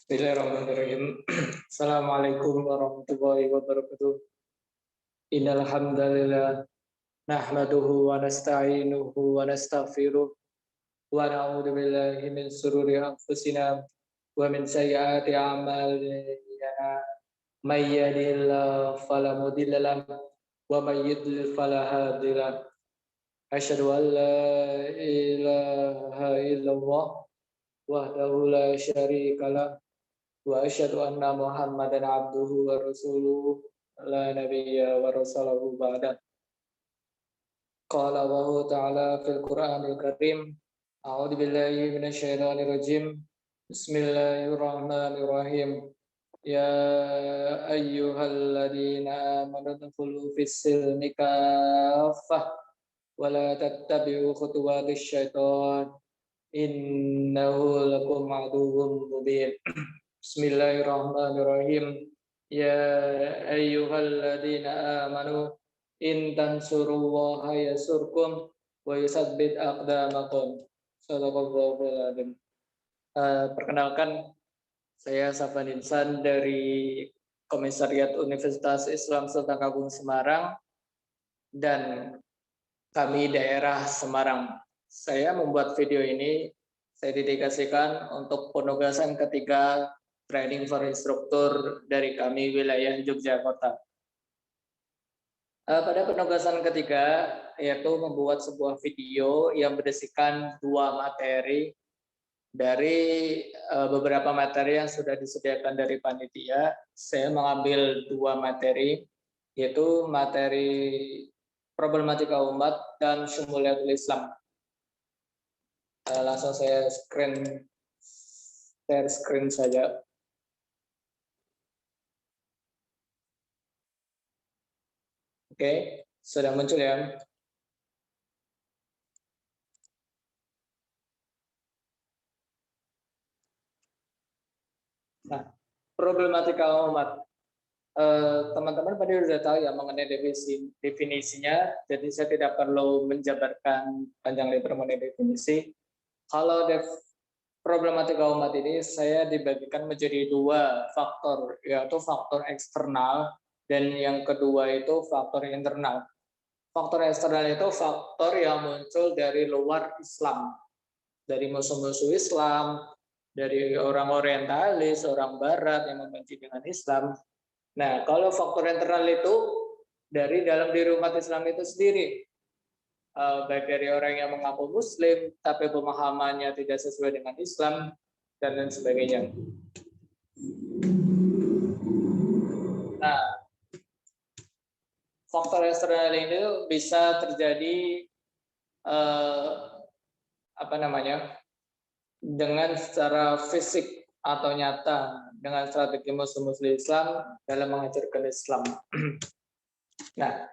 Bismillahirrahmanirrahim. Assalamualaikum warahmatullahi wabarakatuh. Innal hamdalillah nahmaduhu wa nasta'inuhu wa nastaghfiruh wa na'udzu billahi min shururi anfusina wa min sayyiati a'malina. May yahdihillahu fala mudilla lahu wa may yudlil fala hadiya lahu. Asyhadu an la ilaha illallah wahdahu la syarika lahu wa asyhadu anna Muhammadan abduhu wa rasuluhu la nabiyya wa rasulahu ba'da. Qala Allahu ta'ala fil Qur'anil Karim. A'udzu billahi minasyaitonir rajim. Bismillahirrahmanirrahim. Ya ayyuhalladzina amanu dkhulu fis-silmi kaffah wa la tattabi'u khutuwatis syaitan. Innahu lakum aduwwum mubin. Bismillahirrahmanirrahim. Ya ayyuhalladzina amanu in tansurullaha yasurkum wa yusabbit aqdamakum. Shallallahul adzim. Perkenalkan, saya Safwan Insan dari Komisariat Universitas Islam Sultan Agung Semarang dan kami daerah Semarang. Saya membuat video ini, saya dedikasikan untuk penugasan ketiga training for instruktur dari kami wilayah Yogyakarta. Pada penugasan ketiga, yaitu membuat sebuah video yang berisikan dua materi dari beberapa materi yang sudah disediakan dari panitia. Saya mengambil dua materi, yaitu materi problematika umat dan syumuliyatul Islam. Langsung saya share screen saja. Oke, sudah muncul ya. Nah, problematika umat. Teman-teman pada sudah tahu ya mengenai definisinya, jadi saya tidak perlu menjabarkan panjang lebar mengenai definisi. Kalau problematika umat ini saya dibagikan menjadi dua faktor, yaitu faktor eksternal dan yang kedua itu faktor internal. Faktor eksternal itu faktor yang muncul dari luar Islam, dari musuh-musuh Islam, dari orang orientalis, orang barat yang membenci dengan Islam. Nah, kalau faktor internal itu dari dalam diri umat Islam itu sendiri, baik dari orang yang mengaku Muslim tapi pemahamannya tidak sesuai dengan Islam dan lain sebagainya. Nah, faktor eksternal ini bisa terjadi dengan secara fisik atau nyata dengan strategi musuh-musuh Islam dalam mengajarkan Islam. Nah,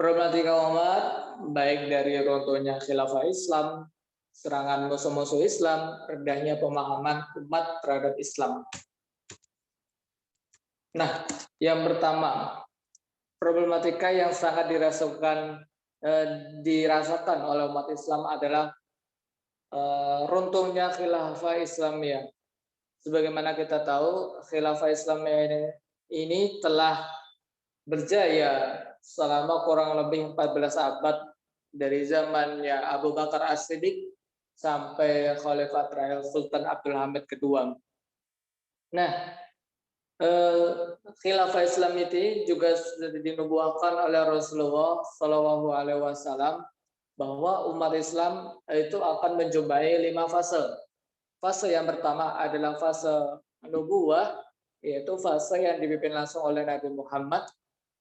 problematika umat baik dari runtuhnya khilafah Islam, serangan musuh-musuh Islam, rendahnya pemahaman umat terhadap Islam. Nah, yang pertama, problematika yang sangat dirasakan oleh umat Islam adalah runtuhnya khilafah Islamiyah. Sebagaimana kita tahu, khilafah Islamiyah ini telah berjaya selama kurang lebih 14 abad dari zamannya Abu Bakar As-Siddiq sampai Khalifah terakhir Sultan Abdul Hamid II. Nah, khilafah Islam itu juga sudah dinubuahkan oleh Rasulullah Shallallahu Alaihi Wasallam bahwa umat Islam itu akan menjumpai 5 fase. Fase yang pertama adalah fase nubuwah, yaitu fase yang dipimpin langsung oleh Nabi Muhammad.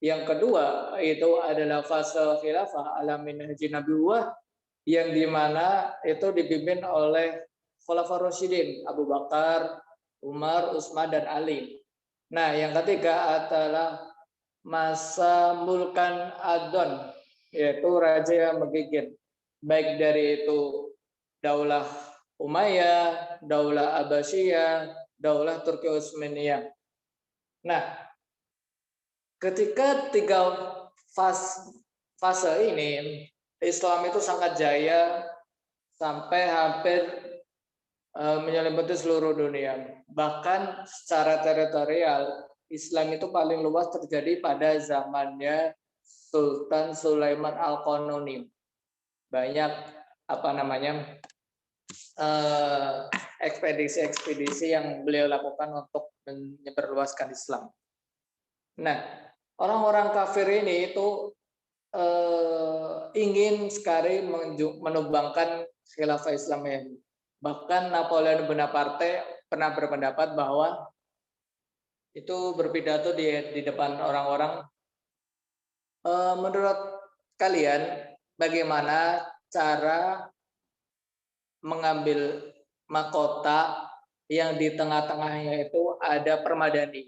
Yang kedua itu adalah fase khilafah ala minhaji nabuwah, yang dimana itu dipimpin oleh Khulafaur Rasyidin Abu Bakar, Umar, Utsman dan Ali. Nah, yang ketiga adalah masa mulkan adon, yaitu raja yang menggigit, baik dari itu Daulah Umayyah, Daulah Abbasiyah, Daulah Turki Utsmaniyah. Nah, ketika tiga fase ini Islam itu sangat jaya sampai hampir menyelimuti seluruh dunia. Bahkan secara teritorial, Islam itu paling luas terjadi pada zamannya Sultan Sulaiman Al-Qanuni. Banyak ekspedisi-ekspedisi yang beliau lakukan untuk menyebarluaskan Islam. Nah, orang-orang kafir ini itu ingin sekali menumbangkan khilafah Islam ini. Bahkan Napoleon Bonaparte pernah berpendapat bahwa itu berpidato di depan orang-orang. Menurut kalian, bagaimana cara mengambil mahkota yang di tengah-tengahnya itu ada permadani?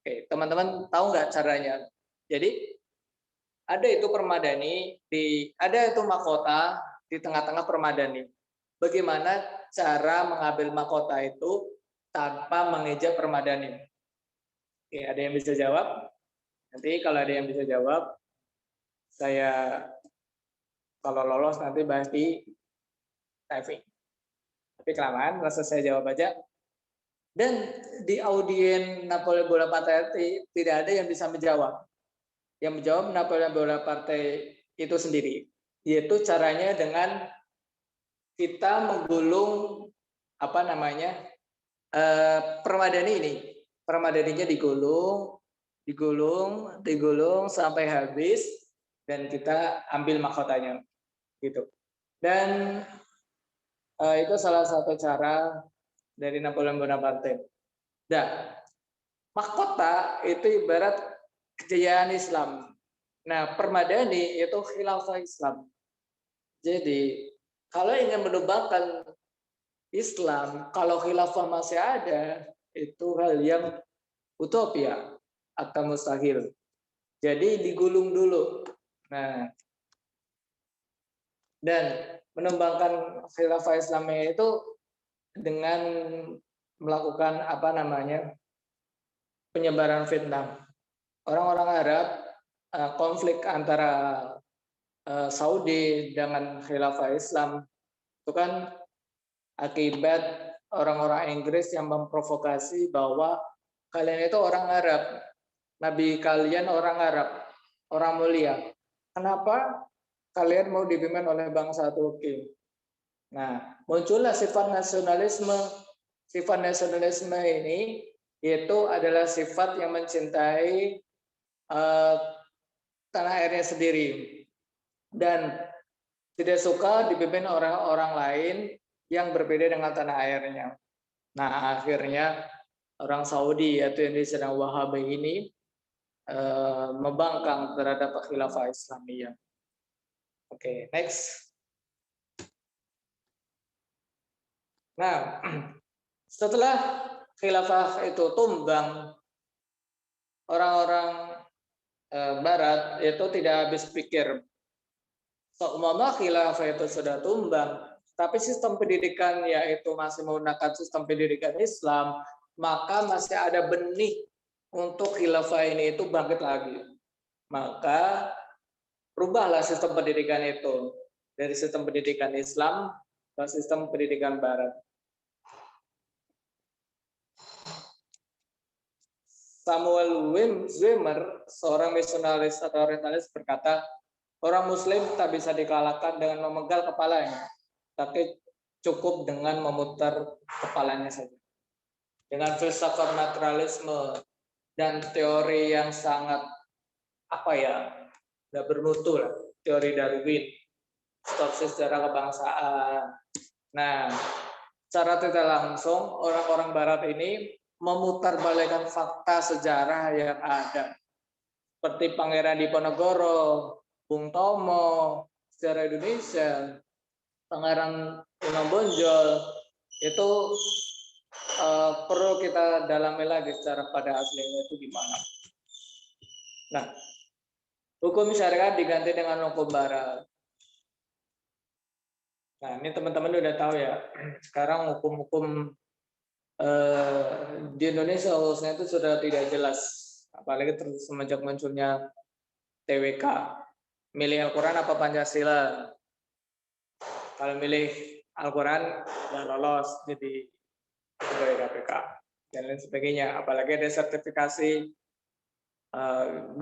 Oke, teman-teman tahu nggak caranya? Jadi ada itu permadani, ada itu mahkota di tengah-tengah permadani. Bagaimana cara mengambil mahkota itu tanpa mengeja permadani? Oke, ada yang bisa jawab? Nanti kalau ada yang bisa jawab, saya kalau lolos nanti bahas di typing. Tapi kelamaan, langsung saya jawab aja. Dan di audien Napoleon Bonaparte tidak ada yang bisa menjawab. Yang menjawab Napoleon Bonaparte itu sendiri, yaitu caranya dengan kita menggulung permadani ini. Permadaninya digulung sampai habis dan kita ambil mahkotanya gitu. Dan itu salah satu cara dari Napoleon Bonaparte. Nah, mahkota itu ibarat kejayaan Islam. Nah, permadani itu khilafah Islam. Jadi, kalau ingin menumbangkan Islam, kalau khilafah masih ada, itu hal yang utopia atau mustahil. Jadi digulung dulu. Nah, dan menumbangkan khilafah Islamnya itu dengan melakukan penyebaran fitnah. Orang-orang Arab, konflik antara Saudi dengan khilafah Islam itu kan akibat orang-orang Inggris yang memprovokasi bahwa kalian itu orang Arab, Nabi kalian orang Arab, orang mulia. Kenapa kalian mau dipimpin oleh bangsa Turki? Nah, muncullah sifat nasionalisme. Sifat nasionalisme ini itu adalah sifat yang mencintai tanah airnya sendiri dan tidak suka dipimpin orang-orang lain yang berbeda dengan tanah airnya. Nah, akhirnya orang Saudi yaitu yang diserang Wahabi ini membangkang terhadap khilafah Islamiyah. Oke, next. Nah, setelah khilafah itu tumbang, orang-orang Barat itu tidak habis pikir. Seumpama khilafah itu sudah tumbang, tapi sistem pendidikan yaitu masih menggunakan sistem pendidikan Islam, maka masih ada benih untuk khilafah ini itu bangkit lagi. Maka rubahlah sistem pendidikan itu dari sistem pendidikan Islam ke sistem pendidikan Barat. Samuel Zwemer, seorang misionaris atau orientalis berkata, orang Muslim tak bisa dikalahkan dengan memenggal kepalanya, tapi cukup dengan memutar kepalanya saja. Dengan filsafat naturalisme dan teori yang sangat nggak bermutu lah, teori Darwin, stoksis sejarah kebangsaan. Nah, secara tidak langsung orang-orang Barat ini memutarbalikkan fakta sejarah yang ada, seperti Pangeran Diponegoro, Bung Tomo, sejarah Indonesia, Pangeran Imam Bonjol, itu perlu kita dalami lagi secara pada aslinya itu gimana. Nah, hukum syariat diganti dengan hukum Barat. Nah, ini teman-teman udah tahu ya, sekarang hukum-hukum di Indonesia khususnya itu sudah tidak jelas, apalagi semenjak munculnya TWK. Milih Al-Quran apa Pancasila? Kalau milih Al-Quran, ya lolos jadi pegawai KPK dan lain sebagainya. Apalagi ada sertifikasi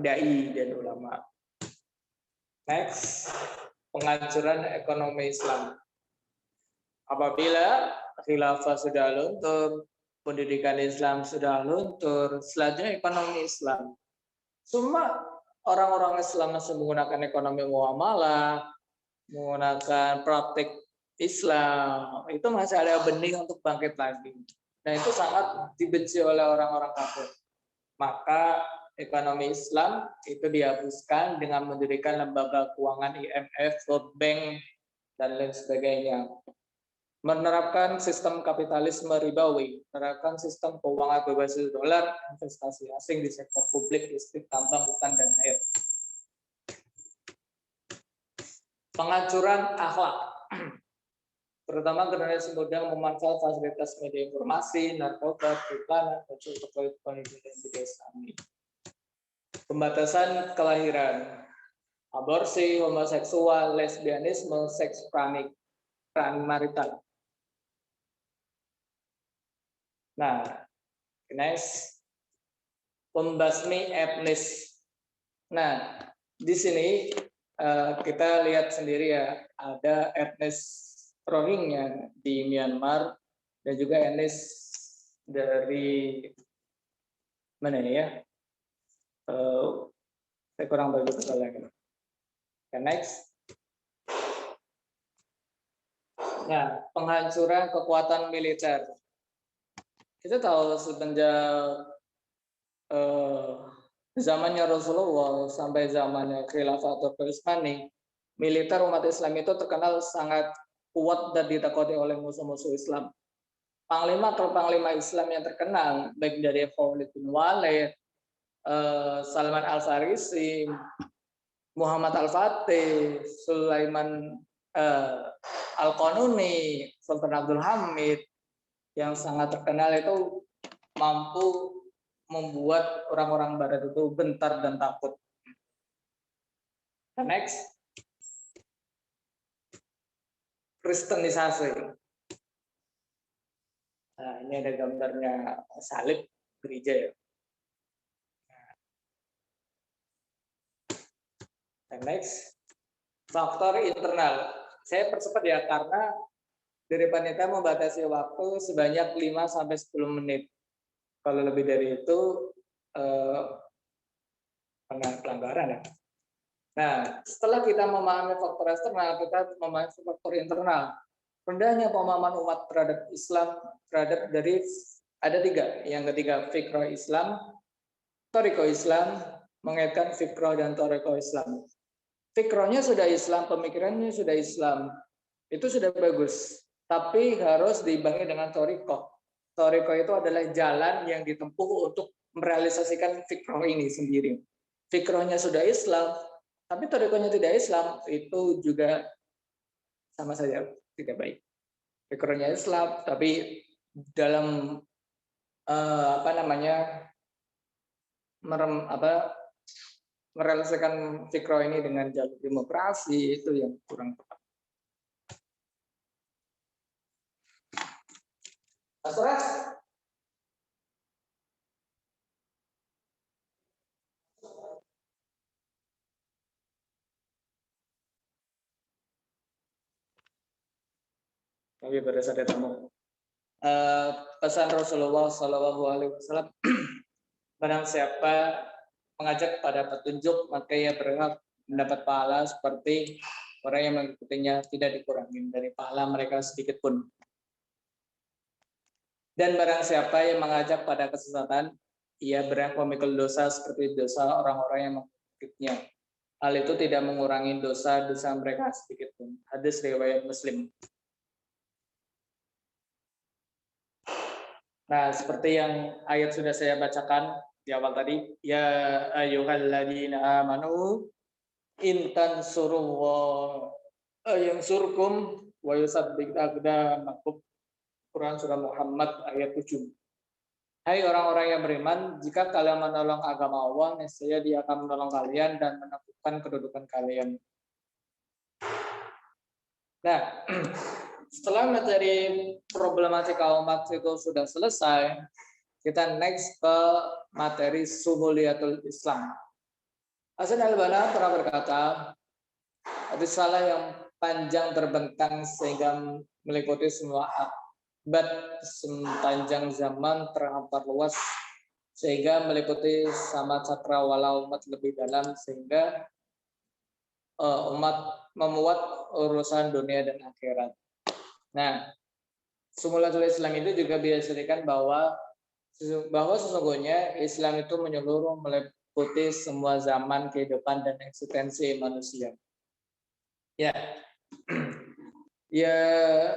dai dan ulama. Next, penghancuran ekonomi Islam. Apabila khilafah sudah luntur, pendidikan Islam sudah luntur, selanjutnya ekonomi Islam. Semua orang-orang Islam masih menggunakan ekonomi muamalah, menggunakan praktik Islam, itu masih ada benih untuk bangkit lagi. Nah, itu sangat dibenci oleh orang-orang kafir. Maka ekonomi Islam itu dihapuskan dengan mendirikan lembaga keuangan IMF, World Bank, dan lain sebagainya. Menerapkan sistem kapitalisme ribawi, menerapkan sistem keuangan berbasis dolar, investasi asing di sektor publik, listrik, tambang, hutan, dan air. Penghancuran akhlak, terutama generasi muda memanfaatkan fasilitas media informasi, narkoba, periklanan, dan politik dan budaya Islami. Pembatasan kelahiran, aborsi, homoseksual, lesbianisme, seks pramarital. Nah, next, pembasmi etnis. Nah, di sini kita lihat sendiri ya, ada etnis Rohingya di Myanmar dan juga etnis dari mana ini ya? Saya kurang begitu lagi. Next. Nah, penghancuran kekuatan militer. Kita tahu semenjak zamannya Rasulullah sampai zamannya Khilafatul Utsmani, militer umat Islam itu terkenal sangat kuat dan ditakuti oleh musuh-musuh Islam. Panglima Islam yang terkenal, baik dari Khalid bin Walid, Salman Al-Farisi, Muhammad Al-Fatih, Sulaiman Al-Qanuni, Sultan Abdul Hamid, yang sangat terkenal itu mampu membuat orang-orang Barat itu bentar dan takut. Next, Kristenisasi. Nah, ini ada gambarnya salib gereja ya. Next, faktor internal. Saya percepat ya karena dari panitia membatasi waktu sebanyak 5-10 menit. Kalau lebih dari itu pelanggaran ya. Nah, setelah kita memahami faktor eksternal, kita memahami faktor internal. Rendahnya pemahaman umat terhadap Islam, terhadap dari ada 3. Yang ketiga, fikroh Islam, toriko Islam, mengaitkan fikroh dan toriko Islam. Fikrohnya sudah Islam, pemikirannya sudah Islam, itu sudah bagus. Tapi harus diimbangi dengan toriko. Toriko itu adalah jalan yang ditempuh untuk merealisasikan fikroh ini sendiri. Fikrohnya sudah Islam, tapi torikonya tidak Islam, itu juga sama saja tidak baik. Fikrohnya Islam, tapi dalam merealisasikan fikroh ini dengan jalur demokrasi, itu yang kurang tepat. Surat Nabi pada saat tamu. Pesan Rasulullah SAW, barang siapa mengajak pada petunjuk, maka ia berhak mendapat pahala seperti orang yang mengikutinya, tidak dikurangi dari pahala mereka sedikit pun. Dan barang siapa yang mengajak pada kesesatan, ia berhak memikul dosa seperti dosa orang-orang yang mengikutnya. Hal itu tidak mengurangi dosa-dosa mereka sedikit pun. Hadis riwayat Muslim. Nah, seperti yang ayat sudah saya bacakan di awal tadi, ya ayyuhalladzina amanu in tansurullah yansurkum wa yusabbit aqdamakum. Quran surah Muhammad ayat 7. Hai orang-orang yang beriman, jika kalian menolong agama Allah, niscaya Dia akan menolong kalian dan meneguhkan kedudukan kalian. Nah, setelah materi problematika umat itu sudah selesai, kita next ke materi Suhuliyatul Islam. Hasan al-Banna pernah berkata, risalah yang panjang terbentang sehingga meliputi semua abad sepanjang zaman terhampar luas sehingga meliputi sama cakrawala umat lebih dalam sehingga umat memuat urusan dunia dan akhirat. Nah, Suhuliyatul Islam itu juga diasirikan bahwa sesungguhnya Islam itu menyeluruh meliputi semua zaman kehidupan dan eksistensi manusia. Ya. Ya,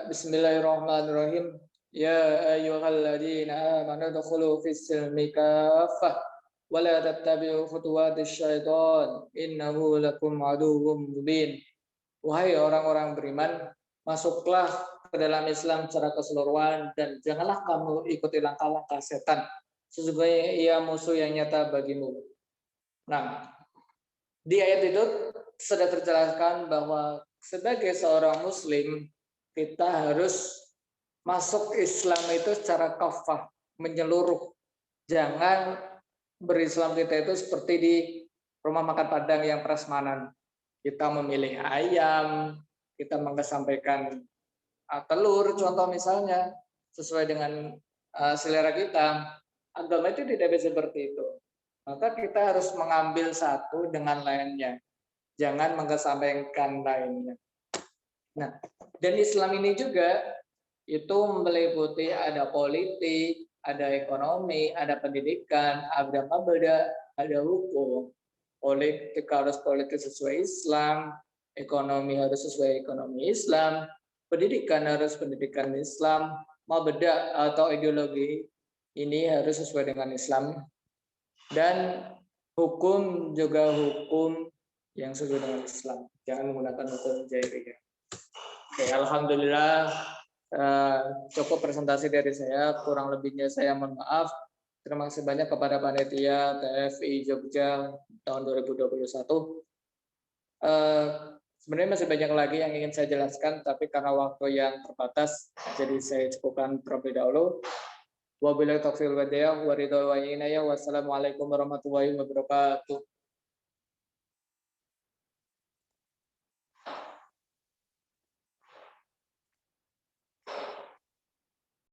bismillahirrahmanirrahim. Ya ayyuhalladzina amanu dkhulu fis-silmi kaffah wa la tattabi'u khutuwatisy syaitan innahu lakum aduwwum mubin. Wahai orang-orang beriman, masuklah ke dalam Islam secara keseluruhan dan janganlah kamu ikuti langkah-langkah setan. Sesungguhnya ia musuh yang nyata bagimu. Nah, di ayat itu sudah terjelaskan bahwa sebagai seorang muslim kita harus masuk Islam itu secara kafah, menyeluruh. Jangan berislam kita itu seperti di rumah makan Padang yang prasmanan. Kita memilih ayam, kita mengesampaikan telur contoh misalnya sesuai dengan selera kita. Agama itu tidak bisa seperti itu. Maka kita harus mengambil satu dengan lainnya. Jangan mengesampingkan lainnya. Nah, dan Islam ini juga itu meliputi ada politik, ada ekonomi, ada pendidikan, ada mabada, ada hukum. Politik harus politik sesuai Islam, ekonomi harus sesuai ekonomi Islam, pendidikan harus pendidikan Islam, mabada atau ideologi ini harus sesuai dengan Islam, dan hukum juga hukum yang sesuai dengan Islam. Jangan menggunakan hukum jahiliyah. Oke, alhamdulillah cukup presentasi dari saya. Kurang lebihnya saya mohon maaf. Terima kasih banyak kepada panitia TFI Jogja tahun 2021. Sebenarnya masih banyak lagi yang ingin saya jelaskan, tapi karena waktu yang terbatas, jadi saya cukupkan terlebih dahulu. Wabillahi taufiq wal hidayah, wassalamualaikum warahmatullahi wabarakatuh.